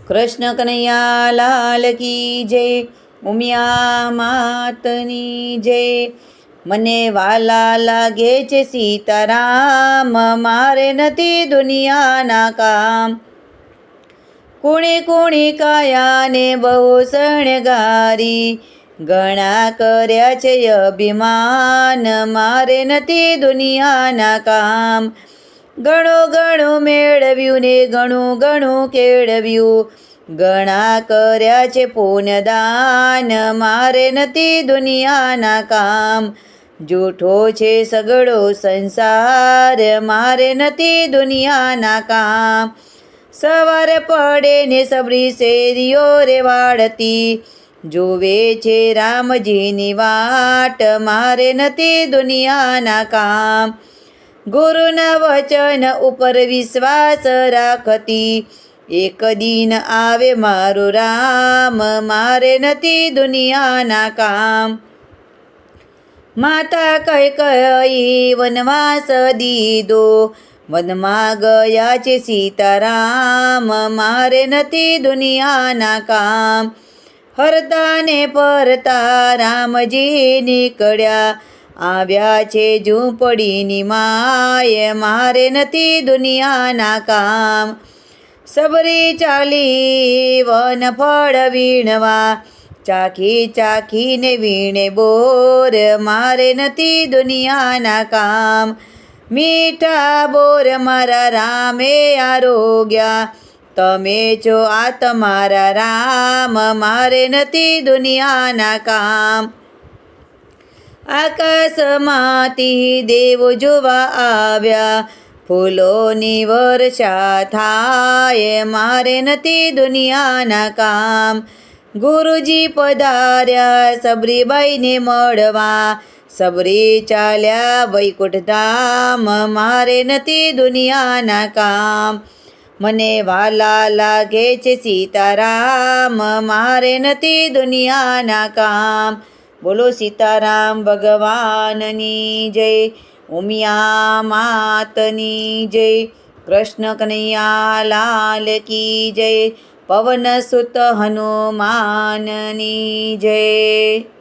કૃષ્ણ કનૈયા લાલ કી જય, ઉમિયા માતની જય. મને વાલા લાગે છે સીતારામ, મારે નથી દુનિયાના કામ. કુણી કુણી કાયાને બહુ શણગારી, ઘણા કર્યા છે અભિમાન, મારે નથી દુનિયાના કામ. ઘણું ઘણું મેળવ્યું ને ઘણું ઘણું કેળવ્યું, ઘણા કર્યા છે પુણ્યદાન, મારે નથી દુનિયાના કામ. જૂઠો છે સગળો સંસાર, મારે નથી દુનિયાના કામ. સવાર પડે ને સબરી શેરીઓ રે વાળતી, જોવે છે રામજીની વાટ, મારે નથી દુનિયાના કામ. ગુરુના વચન ઉપર વિશ્વાસ રાખતી, એક દિન આવે મારું રામ, મારે નથી દુનિયાના કામ. માતા કઈ કઈ વનવાસ દીધો, વનમાં ગયા છે સીતારામ, મારે નથી દુનિયાના કામ. હરતા ને પરતા રામજી નીકળ્યા, આવ્યા છે ઝૂંપડીની માય, મારે નથી દુનિયાના કામ. સબરી ચાલી વન ફળ વીણવા, ચાખી ચાખીને વીણે બોર, મારે નથી દુનિયાના કામ. મીઠા બોર મારા રામે આરોગ્યા, તમે છો આ તમારા રામ, મારે નથી દુનિયાના કામ. આકાશમાંથી દેવો જોવા આવ્યા, ફૂલોની વર્ષા થાય, મારે નથી દુનિયાના કામ. ગુરુજી પધાર્યા સબરીબાઈને મળવા, સબરી ચાલ્યા વૈકુંઠ ધામ, મારે નથી દુનિયાના કામ. મને વાલા લાગે છે સીતારામ, મારે નથી દુનિયાના કામ. બોલો સીતારામ ભગવાનની જય, ઉમિયા માતની જય. કૃષ્ણ કનૈયા લાલ કી જય, પવન સુત હનુમાનની જય.